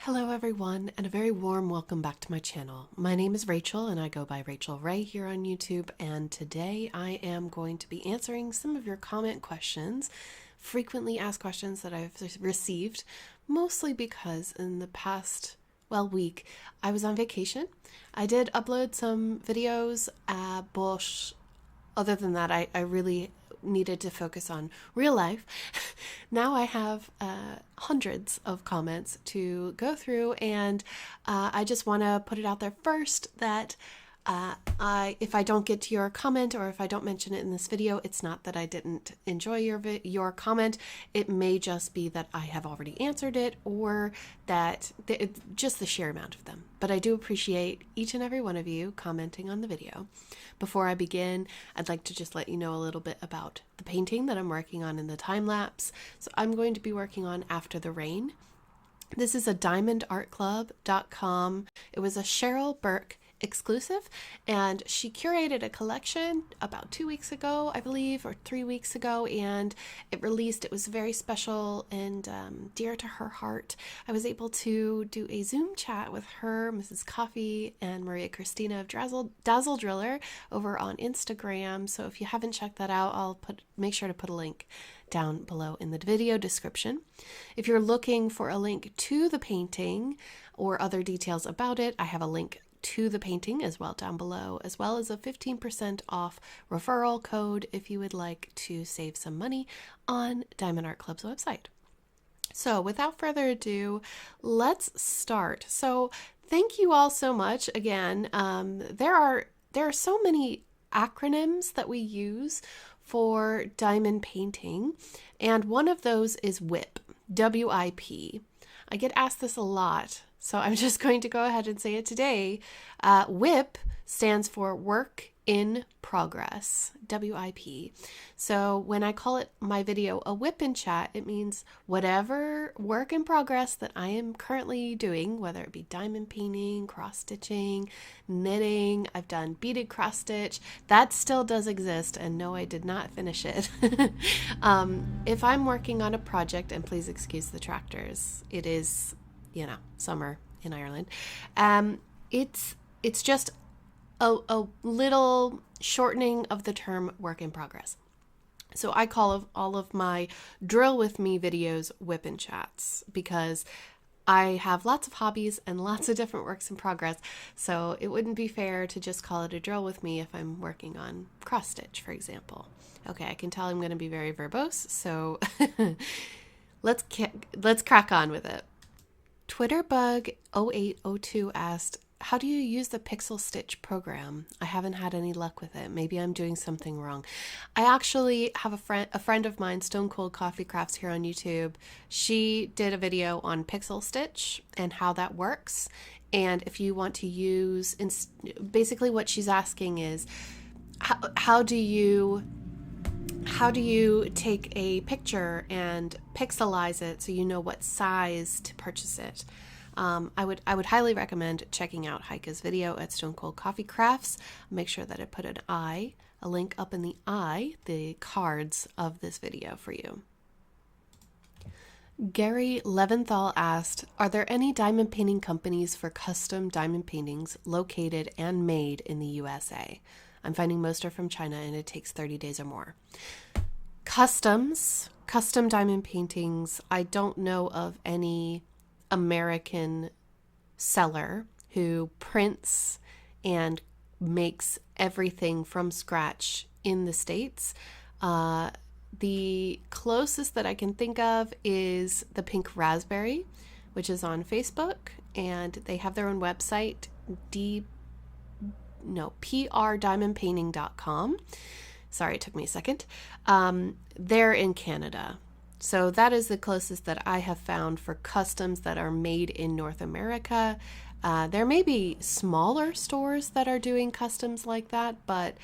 Hello everyone, and a very warm welcome back to my channel. My name is Rachel and I go by Rachel Ray here on YouTube, and today I am going to be answering some of your comment questions, frequently asked questions that I've received, mostly because in the past, week, I was on vacation. I did upload some videos, but other than that, I really needed to focus on real life. Now I have hundreds of comments to go through, and I just want to put it out there first that if I don't get to your comment or if I don't mention it in this video, it's not that I didn't enjoy your comment. It may just be that I have already answered it, or that just the sheer amount of them. But I do appreciate each and every one of you commenting on the video. Before I begin, I'd like to just let you know a little bit about the painting that I'm working on in the time lapse. So I'm going to be working on After the Rain. This is a diamondartclub.com. It was a Cheryl Burke exclusive, and she curated a collection about 2 weeks ago, I believe, or 3 weeks ago, and it released. It was very special and dear to her heart. I was able to do a Zoom chat with her, Mrs. Coffee, and Maria Christina of Dazzle Driller over on Instagram. So if you haven't checked that out, I'll make sure to put a link down below in the video description. If you're looking for a link to the painting or other details about it, I have a link to the painting as well down below, as well as a 15% off referral code if you would like to save some money on Diamond Art Club's website. So without further ado, let's start. So thank you all so much. Again, there are so many acronyms that we use for diamond painting, and one of those is WIP, W-I-P. I get asked this a lot, so I'm just going to go ahead and say it today. WIP stands for Work in Progress, W-I-P. So when I call it my video a WIP in chat, it means whatever work in progress that I am currently doing, whether it be diamond painting, cross stitching, knitting. I've done beaded cross stitch. That still does exist, and no, I did not finish it. If I'm working on a project, and please excuse the tractors, it is, summer in Ireland. It's just a little shortening of the term work in progress. So I call all of my drill with me videos WIP and chats, because I have lots of hobbies and lots of different works in progress. So it wouldn't be fair to just call it a drill with me if I'm working on cross stitch, for example. Okay, I can tell I'm going to be very verbose, so let's crack on with it. Twitterbug0802 asked, how do you use the Pixel Stitch program? I haven't had any luck with it. Maybe I'm doing something wrong. I actually have a friend of mine, Stone Cold Coffee Crafts, here on YouTube. She did a video on Pixel Stitch and how that works. And if you want to use, basically what she's asking is, how do you take a picture and pixelize it so you know what size to purchase it? I would highly recommend checking out Heike's video at Stone Cold Coffee Crafts. Make sure that I put a link up in the cards of this video for you. Gary Leventhal asked, are there any diamond painting companies for custom diamond paintings located and made in the USA? I'm finding most are from China, and it takes 30 days or more. Custom diamond paintings, I don't know of any American seller who prints and makes everything from scratch in the States. The closest that I can think of is the Pink Raspberry, which is on Facebook, and they have their own website, prdiamondpainting.com. Sorry, it took me a second. They're in Canada. So that is the closest that I have found for customs that are made in North America. There may be smaller stores that are doing customs like that, but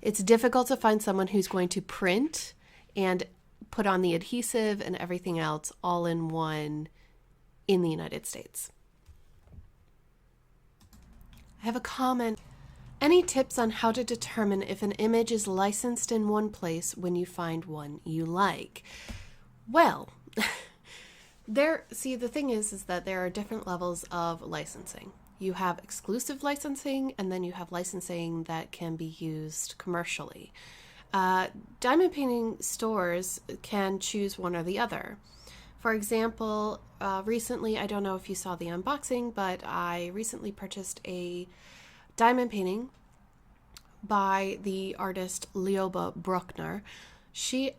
it's difficult to find someone who's going to print and put on the adhesive and everything else all in one in the United States. I have a comment. Any tips on how to determine if an image is licensed in one place when you find one you like? Well, See, the thing is that there are different levels of licensing. You have exclusive licensing, and then you have licensing that can be used commercially. Diamond painting stores can choose one or the other. For example, recently, I don't know if you saw the unboxing, but I recently purchased a diamond painting by the artist Lioba Bruckner. She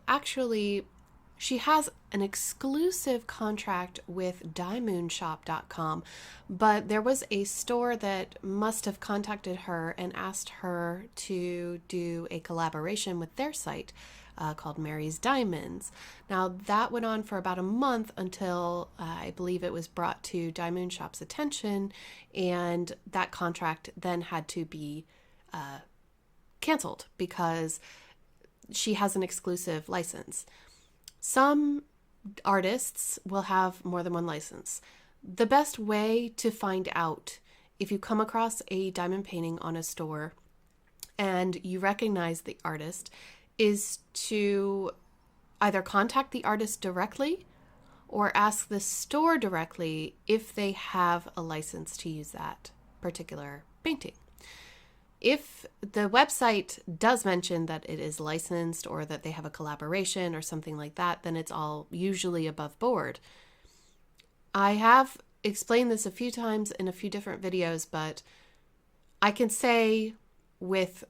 has an exclusive contract with diamondshop.com, but there was a store that must have contacted her and asked her to do a collaboration with their site called Mary's Diamonds. Now, that went on for about a month until I believe it was brought to Diamond Shop's attention, and that contract then had to be canceled because she has an exclusive license. Some artists will have more than one license. The best way to find out if you come across a diamond painting on a store and you recognize the artist is to either contact the artist directly or ask the store directly if they have a license to use that particular painting. If the website does mention that it is licensed or that they have a collaboration or something like that, then it's all usually above board. I have explained this a few times in a few different videos, but I can say with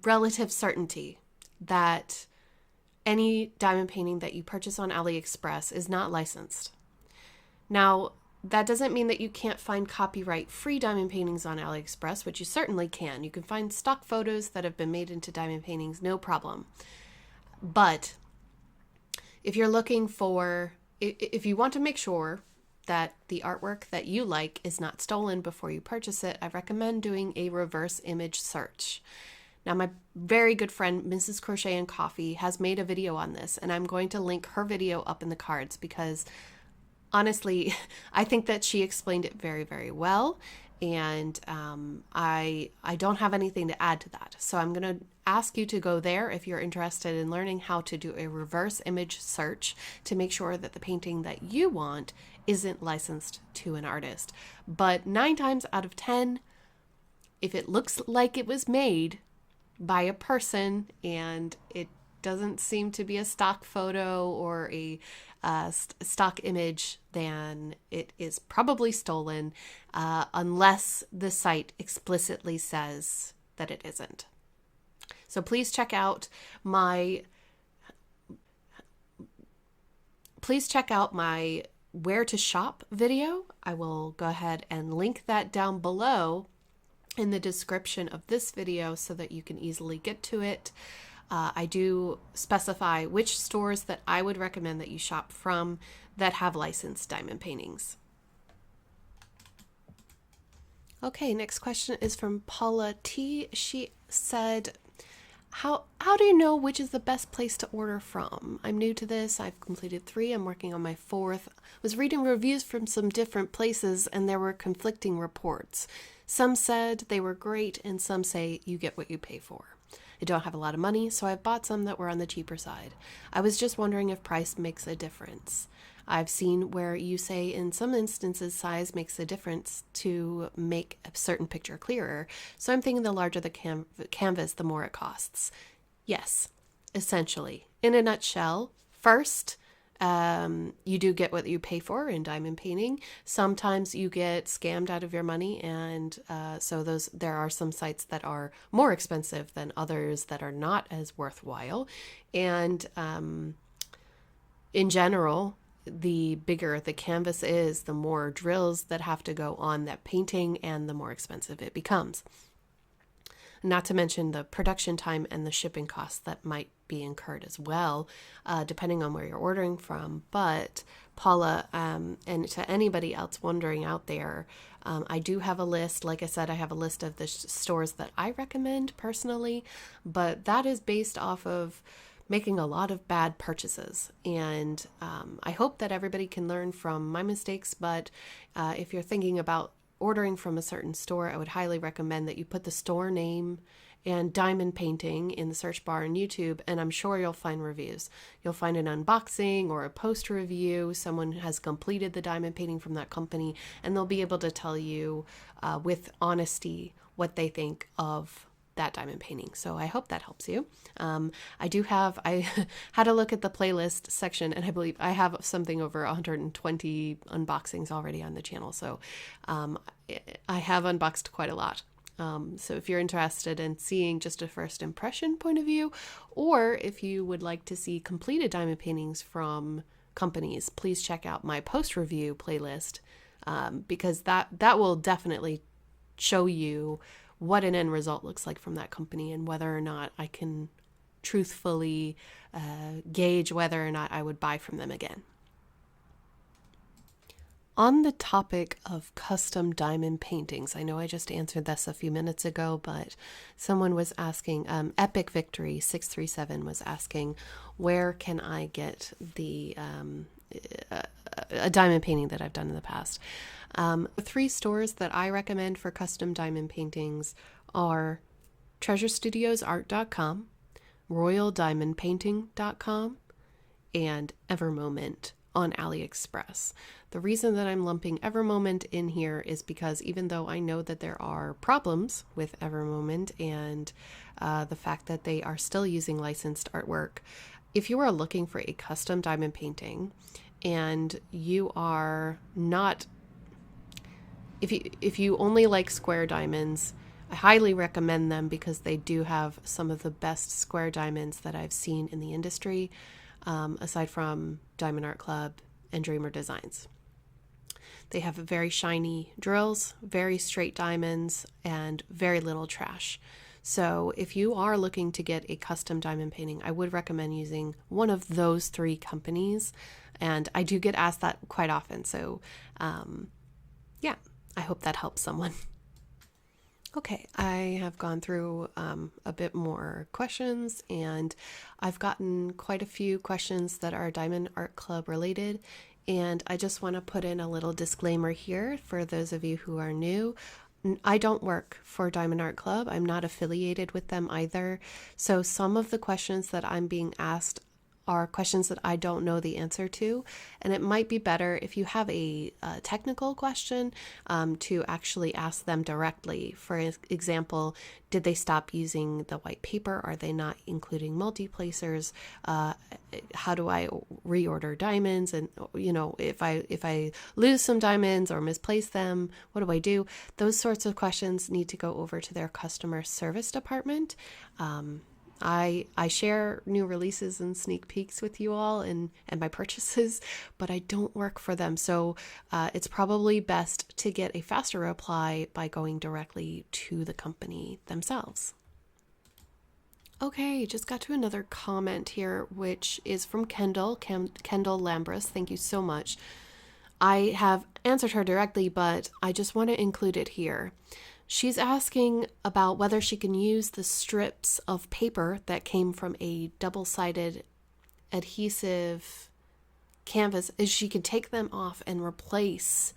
relative certainty that any diamond painting that you purchase on AliExpress is not licensed. Now, that doesn't mean that you can't find copyright-free diamond paintings on AliExpress, which you certainly can. You can find stock photos that have been made into diamond paintings, no problem. But if you're looking for, if you want to make sure that the artwork that you like is not stolen before you purchase it, I recommend doing a reverse image search. Now, my very good friend, Mrs. Crochet and Coffee, has made a video on this, and I'm going to link her video up in the cards because honestly, I think that she explained it very, very well, and I don't have anything to add to that. So I'm going to ask you to go there if you're interested in learning how to do a reverse image search to make sure that the painting that you want isn't licensed to an artist. But 9 times out of 10, if it looks like it was made by a person and it doesn't seem to be a stock photo or a stock image, then it is probably stolen unless the site explicitly says that it isn't. So please check out my where to shop video. I will go ahead and link that down below in the description of this video so that you can easily get to it. I do specify which stores that I would recommend that you shop from that have licensed diamond paintings. Okay, next question is from Paula T. She said, How do you know which is the best place to order from? I'm new to this. I've completed 3. I'm working on my 4th. Was reading reviews from some different places and there were conflicting reports. Some said they were great and some say you get what you pay for. I don't have a lot of money, so I've bought some that were on the cheaper side. I was just wondering if price makes a difference. I've seen where you say in some instances size makes a difference to make a certain picture clearer. So I'm thinking the larger the canvas, the more it costs. Yes, essentially. In a nutshell, first, you do get what you pay for in diamond painting. Sometimes you get scammed out of your money, and so there are some sites that are more expensive than others that are not as worthwhile. And in general, the bigger the canvas is, the more drills that have to go on that painting, and the more expensive it becomes. Not to mention the production time and the shipping costs that might be incurred as well, depending on where you're ordering from. But Paula, and to anybody else wondering out there, I do have a list. Like I said, I have a list of the stores that I recommend personally, but that is based off of making a lot of bad purchases. And I hope that everybody can learn from my mistakes, but if you're thinking about ordering from a certain store, I would highly recommend that you put the store name and diamond painting in the search bar on YouTube, and I'm sure you'll find reviews. You'll find an unboxing or a post review. Someone has completed the diamond painting from that company, and they'll be able to tell you with honesty what they think of that diamond painting. So I hope that helps you. I had a look at the playlist section, and I believe I have something over 120 unboxings already on the channel. So I have unboxed quite a lot. So if you're interested in seeing just a first impression point of view, or if you would like to see completed diamond paintings from companies, please check out my post review playlist, because that will definitely show you what an end result looks like from that company and whether or not I can truthfully gauge whether or not I would buy from them again. On the topic of custom diamond paintings, I know I just answered this a few minutes ago, but someone was asking, Epic Victory 637 was asking, where can I get the a diamond painting that I've done in the past? The 3 stores that I recommend for custom diamond paintings are treasurestudiosart.com, royaldiamondpainting.com, and Evermoment on AliExpress. The reason that I'm lumping Evermoment in here is because even though I know that there are problems with Evermoment and the fact that they are still using licensed artwork, if you are looking for a custom diamond painting and you are not, if you only like square diamonds, I highly recommend them because they do have some of the best square diamonds that I've seen in the industry, aside from Diamond Art Club and Dreamer Designs. They have very shiny drills, very straight diamonds, and very little trash. So if you are looking to get a custom diamond painting, I would recommend using one of those 3 companies. And I do get asked that quite often. So yeah, I hope that helps someone. Okay, I have gone through a bit more questions, and I've gotten quite a few questions that are Diamond Art Club related. And I just want to put in a little disclaimer here for those of you who are new. I don't work for Diamond Art Club. I'm not affiliated with them either. So some of the questions that I'm being asked are questions that I don't know the answer to. And it might be better if you have a technical question to actually ask them directly. For example, did they stop using the white paper? Are they not including multi-placers? How do I reorder diamonds? And, you know, if I lose some diamonds or misplace them, what do I do? Those sorts of questions need to go over to their customer service department. I share new releases and sneak peeks with you all and my purchases, but I don't work for them. So it's probably best to get a faster reply by going directly to the company themselves. Okay, just got to another comment here, which is from Kendall Lambris. Thank you so much. I have answered her directly, but I just want to include it here. She's asking about whether she can use the strips of paper that came from a double-sided adhesive canvas, as she can take them off and replace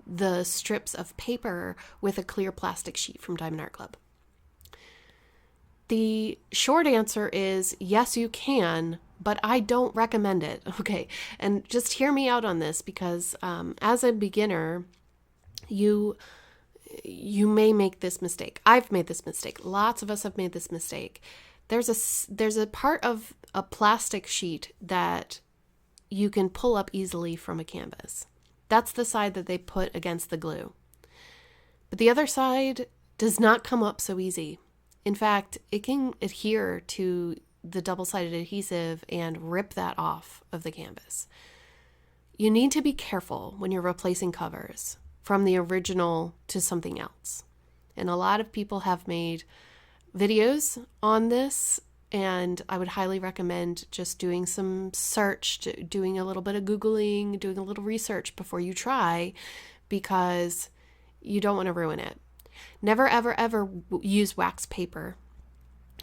the strips of paper with a clear plastic sheet from Diamond Art Club. The short answer is yes, you can, but I don't recommend it. Okay, and just hear me out on this, because as a beginner, you may make this mistake. I've made this mistake. Lots of us have made this mistake. There's a part of a plastic sheet that you can pull up easily from a canvas. That's the side that they put against the glue. But the other side does not come up so easy. In fact, it can adhere to the double-sided adhesive and rip that off of the canvas. You need to be careful when you're replacing covers from the original to something else. And a lot of people have made videos on this, and I would highly recommend just doing some search, doing a little bit of Googling, doing a little research before you try, because you don't want to ruin it. Never, ever, ever use wax paper.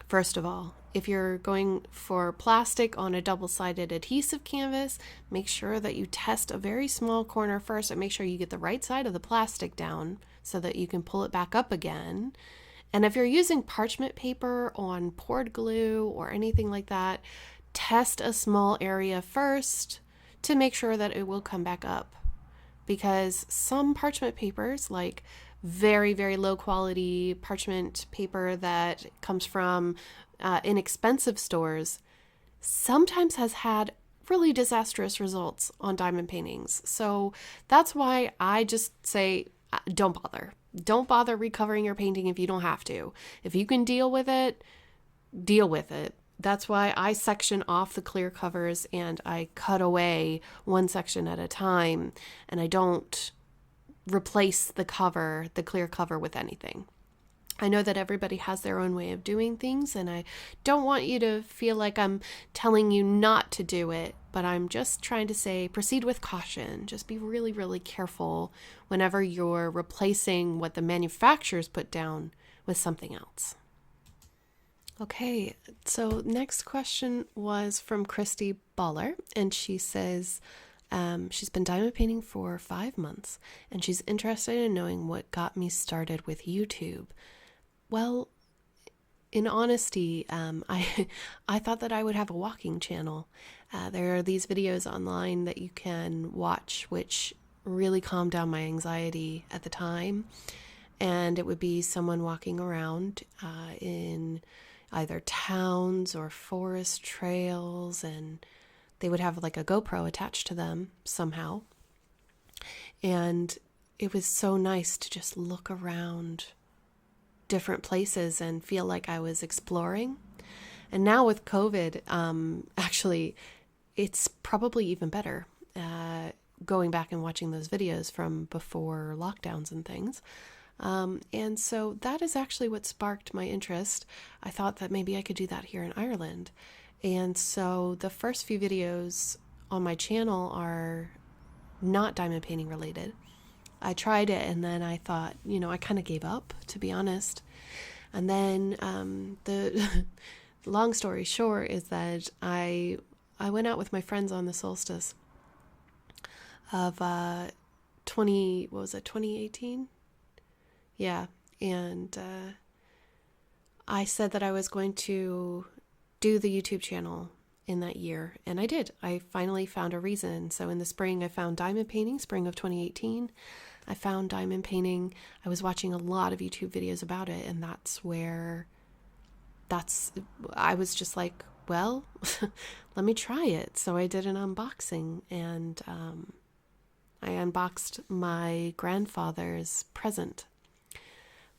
First of all, if you're going for plastic on a double-sided adhesive canvas, make sure that you test a very small corner first and make sure you get the right side of the plastic down so that you can pull it back up again. And if you're using parchment paper on poured glue or anything like that, test a small area first to make sure that it will come back up. Because some parchment papers, like very, very low quality parchment paper that comes from inexpensive stores, sometimes has had really disastrous results on diamond paintings. So that's why I just say, don't bother. Don't bother recovering your painting if you don't have to. If you can deal with it, deal with it. That's why I section off the clear covers and I cut away one section at a time, and I don't replace the clear cover with anything. I know that everybody has their own way of doing things, and I don't want you to feel like I'm telling you not to do it, but I'm just trying to say proceed with caution. Just be really, really careful whenever you're replacing what the manufacturers put down with something else. Okay, so next question was from Christy Baller, and she says she's been diamond painting for 5 months, and she's interested in knowing what got me started with YouTube. Well, in honesty, I thought that I would have a walking channel. There are these videos online that you can watch, which really calmed down my anxiety at the time, and it would be someone walking around in either towns or forest trails, and they would have like a GoPro attached to them somehow. And it was so nice to just look around different places and feel like I was exploring. And now with COVID, actually, it's probably even better going back and watching those videos from before lockdowns and things. And so that is actually what sparked my interest. I thought that maybe I could do that here in Ireland. And so the first few videos on my channel are not diamond painting related. I tried it and then I thought, I kind of gave up, to be honest. And then the long story short is that I went out with my friends on the solstice of 2018? Yeah, and I said that I was going to do the YouTube channel in that year, and I did. I finally found a reason. So in the spring, I found diamond painting, spring of 2018. I found diamond painting. I was watching a lot of YouTube videos about it, and I was just like, well, let me try it. So I did an unboxing, and I unboxed my grandfather's present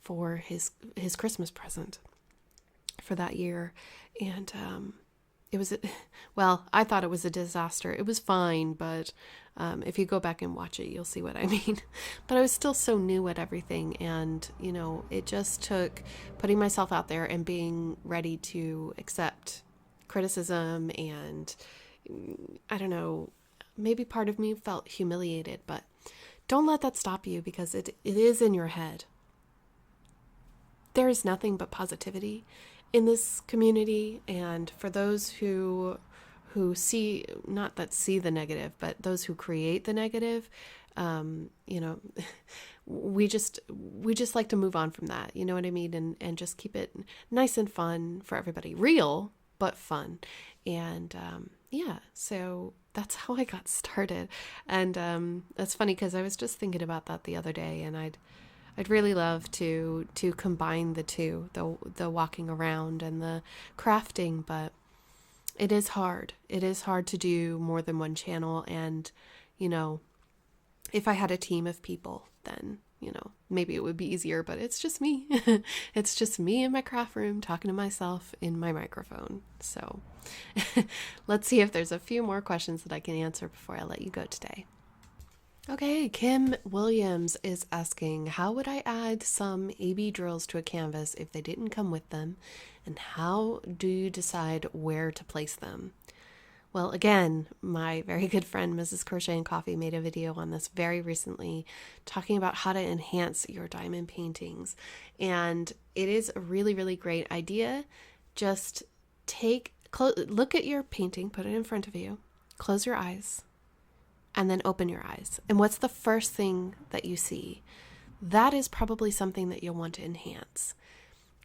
for his Christmas present for that year. And it was, I thought it was a disaster. It was fine, but if you go back and watch it, you'll see what I mean. But I was still so new at everything. And, it just took putting myself out there and being ready to accept criticism. And I don't know, maybe part of me felt humiliated, but don't let that stop you, because it is in your head. There is nothing but positivity in this community, and for those who see, not that see the negative, but those who create the negative, we just like to move on from that, you know what I mean, and just keep it nice and fun for everybody, real but fun. And so that's how I got started. And that's funny because I was just thinking about that the other day, and I'd really love to combine the two, the walking around and the crafting, but it is hard. It is hard to do more than one channel. And, if I had a team of people, then, maybe it would be easier, but it's just me. It's just me in my craft room talking to myself in my microphone. So let's see if there's a few more questions that I can answer before I let you go today. Okay, Kim Williams is asking, how would I add some AB drills to a canvas if they didn't come with them? And how do you decide where to place them? Well, again, my very good friend, Mrs. Crochet and Coffee, made a video on this very recently, talking about how to enhance your diamond paintings. And it is a really, really great idea. Just look at your painting, put it in front of you, close your eyes, and then open your eyes. And what's the first thing that you see? That is probably something that you'll want to enhance.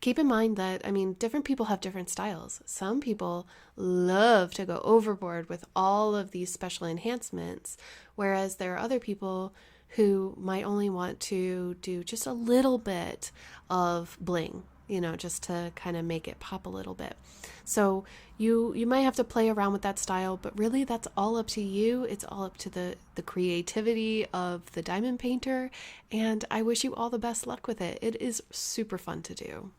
keep in mind that, I mean, different people have different styles. Some people love to go overboard with all of these special enhancements, whereas there are other people who might only want to do just a little bit of bling, just to kind of make it pop a little bit. So you might have to play around with that style, but really that's all up to you. It's all up to the creativity of the diamond painter, and I wish you all the best luck with it. It is super fun to do.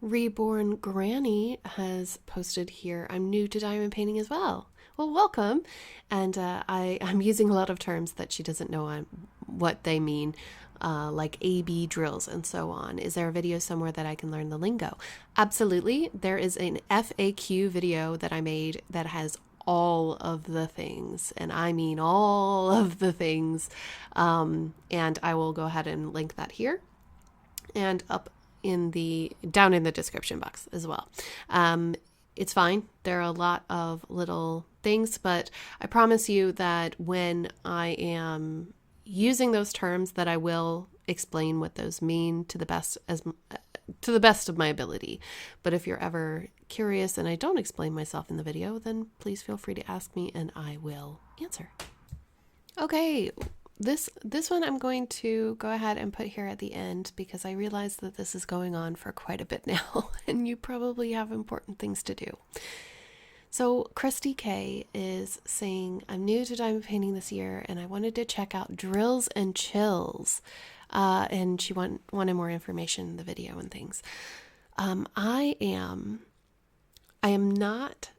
Reborn Granny has posted here, I'm new to diamond painting as well. Well, welcome. And I'm using a lot of terms that she doesn't know what they mean, like A-B drills and so on. Is there a video somewhere that I can learn the lingo? Absolutely. There is an FAQ video that I made that has all of the things, and I mean all of the things. And I will go ahead and link that here and up down in the description box as well. It's fine. There are a lot of little things, but I promise you that when I am using those terms, that I will explain what those mean to the best of my ability. But if you're ever curious and I don't explain myself in the video, then please feel free to ask me and I will answer. Okay. This one I'm going to go ahead and put here at the end because I realize that this is going on for quite a bit now and you probably have important things to do. So Christy K is saying, I'm new to diamond painting this year and I wanted to check out drills and chills. And she wanted more information in the video and things. I am not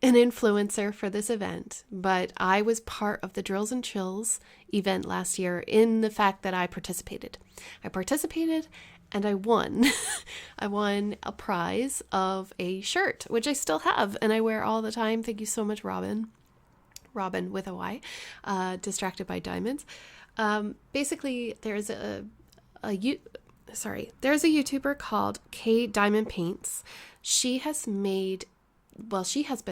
an influencer for this event, but I was part of the Drills and Chills event last year in the fact that I participated. And I won. I won a prize of a shirt, which I still have and I wear all the time. Thank you so much, Robin. Robin with a Y, Distracted by Diamonds. Basically, there's a YouTuber called K Diamond Paints. She has been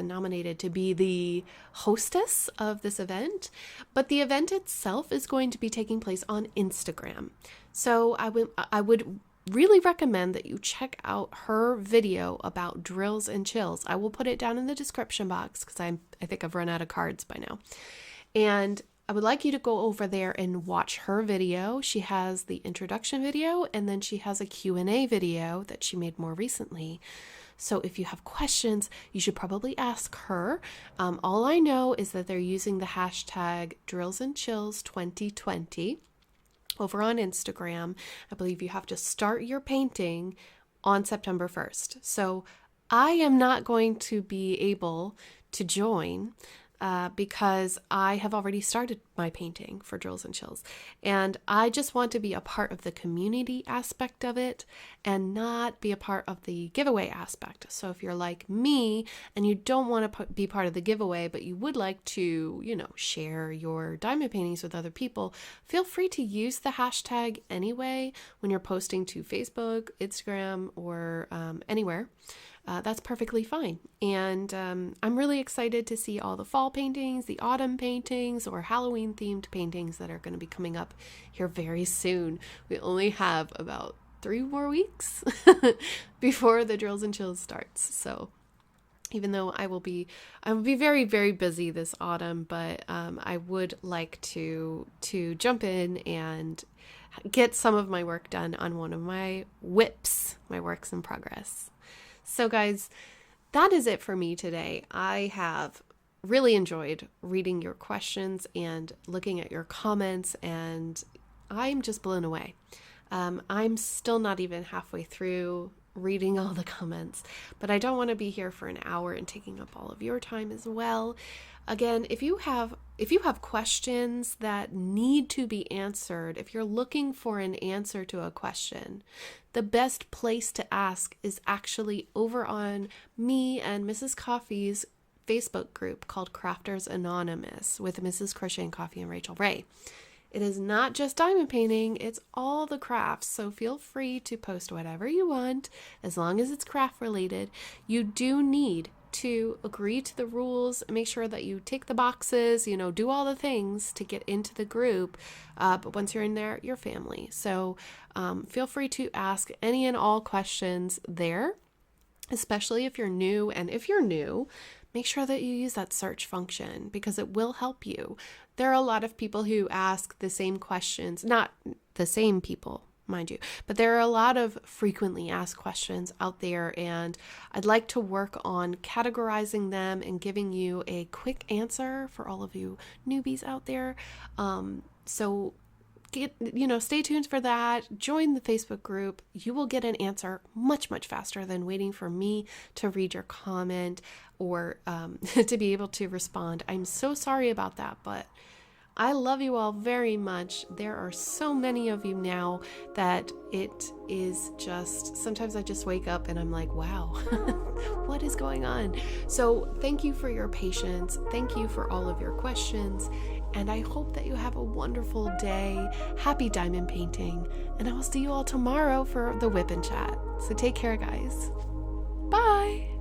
nominated to be the hostess of this event, but the event itself is going to be taking place on Instagram. So I would really recommend that you check out her video about drills and chills. I will put it down in the description box because I think I've run out of cards by now. And I would like you to go over there and watch her video. She has the introduction video and then she has a Q&A video that she made more recently. So if you have questions, you should probably ask her. All I know is that they're using the hashtag DrillsandChills2020 over on Instagram. I believe you have to start your painting on September 1st. So I am not going to be able to join because I have already started my painting for Drills and Chills. And I just want to be a part of the community aspect of it and not be a part of the giveaway aspect. So if you're like me and you don't want to be part of the giveaway, but you would like to, share your diamond paintings with other people, feel free to use the hashtag anyway when you're posting to Facebook, Instagram, or anywhere. That's perfectly fine. And I'm really excited to see all the fall paintings, the autumn paintings, or Halloween themed paintings that are going to be coming up here very soon. We only have about 3 more weeks before the Drills and Chills starts. So even though I will be very, very busy this autumn, but I would like to jump in and get some of my work done on one of my WIPs, my works in progress. So guys, that is it for me today. I have really enjoyed reading your questions and looking at your comments, and I'm just blown away. I'm still not even halfway through reading all the comments, but I don't want to be here for an hour and taking up all of your time as well. Again, if you have questions that need to be answered, if you're looking for an answer to a question, the best place to ask is actually over on me and Mrs. Coffee's Facebook group called Crafters Anonymous with Mrs. Crochet and Coffee and Rachel Ray. It is not just diamond painting, it's all the crafts, so feel free to post whatever you want as long as it's craft related. You do need to agree to the rules, make sure that you tick the boxes, do all the things to get into the group. But once you're in there, you're family. So feel free to ask any and all questions there, especially if you're new. And if you're new, make sure that you use that search function because it will help you. There are a lot of people who ask the same questions, not the same people, mind you, but there are a lot of frequently asked questions out there, and I'd like to work on categorizing them and giving you a quick answer for all of you newbies out there. So stay tuned for that. Join the Facebook group. You will get an answer much, much faster than waiting for me to read your comment or to be able to respond. I'm so sorry about that, but I love you all very much. There are so many of you now that it is just, sometimes I just wake up and I'm like, wow, what is going on? So thank you for your patience. Thank you for all of your questions. And I hope that you have a wonderful day. Happy diamond painting. And I will see you all tomorrow for the Whip and Chat. So take care, guys. Bye.